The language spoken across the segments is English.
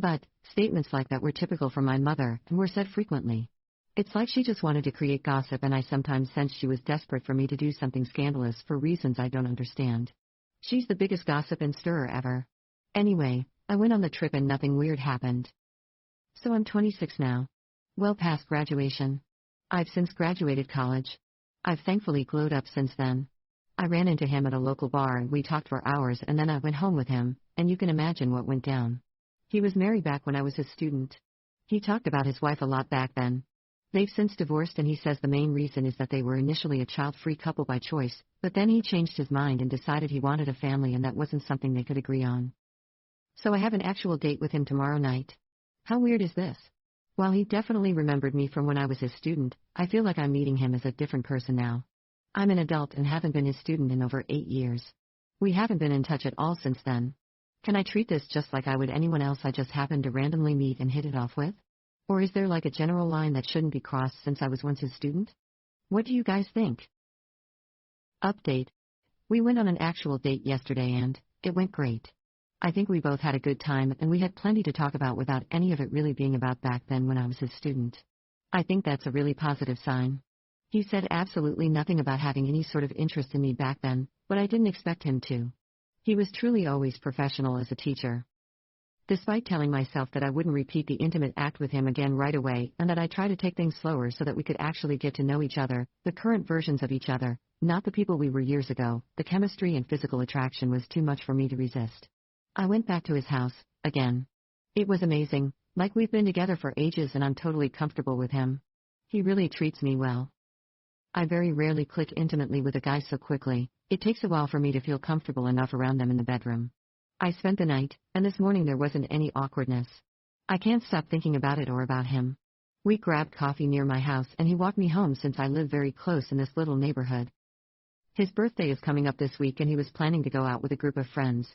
But, statements like that were typical for my mother, and were said frequently. It's like she just wanted to create gossip, and I sometimes sensed she was desperate for me to do something scandalous for reasons I don't understand. She's the biggest gossip and stirrer ever. Anyway, I went on the trip and nothing weird happened. So I'm 26 now. Well past graduation. I've since graduated college. I've thankfully glowed up since then. I ran into him at a local bar and we talked for hours, and then I went home with him, and you can imagine what went down. He was married back when I was his student. He talked about his wife a lot back then. They've since divorced, and he says the main reason is that they were initially a child-free couple by choice, but then he changed his mind and decided he wanted a family, and that wasn't something they could agree on. So I have an actual date with him tomorrow night. How weird is this? While he definitely remembered me from when I was his student, I feel like I'm meeting him as a different person now. I'm an adult and haven't been his student in over 8 years. We haven't been in touch at all since then. Can I treat this just like I would anyone else I just happened to randomly meet and hit it off with? Or is there like a general line that shouldn't be crossed since I was once his student? What do you guys think? Update. We went on an actual date yesterday and it went great. I think we both had a good time, and we had plenty to talk about without any of it really being about back then when I was his student. I think that's a really positive sign. He said absolutely nothing about having any sort of interest in me back then, but I didn't expect him to. He was truly always professional as a teacher. Despite telling myself that I wouldn't repeat the intimate act with him again right away, and that I'd try to take things slower so that we could actually get to know each other, the current versions of each other, not the people we were years ago, the chemistry and physical attraction was too much for me to resist. I went back to his house, again. It was amazing, like we've been together for ages and I'm totally comfortable with him. He really treats me well. I very rarely click intimately with a guy so quickly. It takes a while for me to feel comfortable enough around them in the bedroom. I spent the night, and this morning there wasn't any awkwardness. I can't stop thinking about it or about him. We grabbed coffee near my house and he walked me home since I live very close in this little neighborhood. His birthday is coming up this week and he was planning to go out with a group of friends.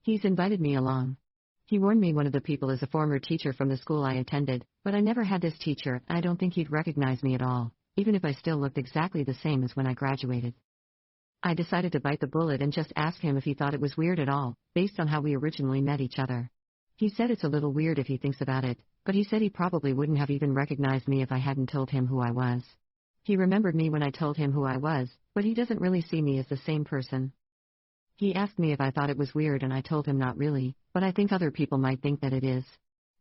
He's invited me along. He warned me one of the people is a former teacher from the school I attended, but I never had this teacher, and I don't think he'd recognize me at all, even if I still looked exactly the same as when I graduated. I decided to bite the bullet and just ask him if he thought it was weird at all, based on how we originally met each other. He said it's a little weird if he thinks about it, but he said he probably wouldn't have even recognized me if I hadn't told him who I was. He remembered me when I told him who I was, but he doesn't really see me as the same person. He asked me if I thought it was weird and I told him not really, but I think other people might think that it is.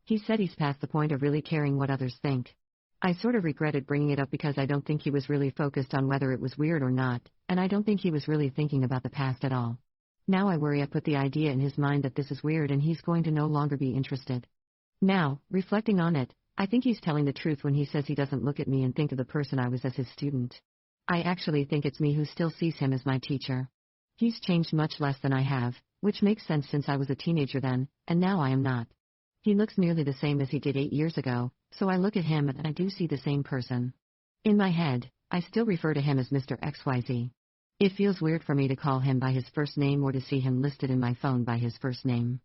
He said he's past the point of really caring what others think. I sort of regretted bringing it up because I don't think he was really focused on whether it was weird or not, and I don't think he was really thinking about the past at all. Now I worry I put the idea in his mind that this is weird and he's going to no longer be interested. Now, reflecting on it, I think he's telling the truth when he says he doesn't look at me and think of the person I was as his student. I actually think it's me who still sees him as my teacher. He's changed much less than I have, which makes sense since I was a teenager then, and now I am not. He looks nearly the same as he did 8 years ago, so I look at him and I do see the same person. In my head, I still refer to him as Mr. XYZ. It feels weird for me to call him by his first name or to see him listed in my phone by his first name.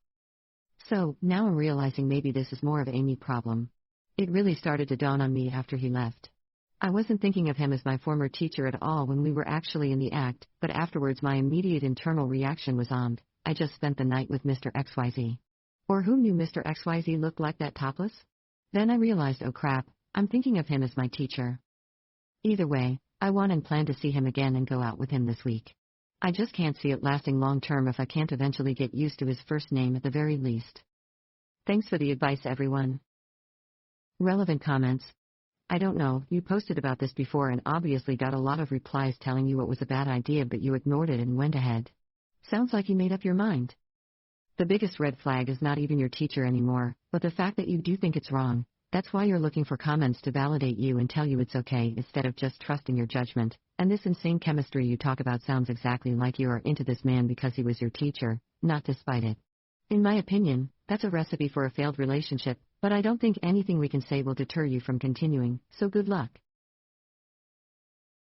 So, now I'm realizing maybe this is more of a me problem. It really started to dawn on me after he left. I wasn't thinking of him as my former teacher at all when we were actually in the act, but afterwards my immediate internal reaction was I just spent the night with Mr. XYZ. Or who knew Mr. XYZ looked like that topless? Then I realized, oh crap, I'm thinking of him as my teacher. Either way, I want and plan to see him again and go out with him this week. I just can't see it lasting long term if I can't eventually get used to his first name at the very least. Thanks for the advice, everyone. Relevant comments. I don't know, you posted about this before and obviously got a lot of replies telling you it was a bad idea, but you ignored it and went ahead. Sounds like you made up your mind. The biggest red flag is not even your teacher anymore, but the fact that you do think it's wrong. That's why you're looking for comments to validate you and tell you it's okay instead of just trusting your judgment, and this insane chemistry you talk about sounds exactly like you are into this man because he was your teacher, not despite it. In my opinion, that's a recipe for a failed relationship, but I don't think anything we can say will deter you from continuing, so good luck.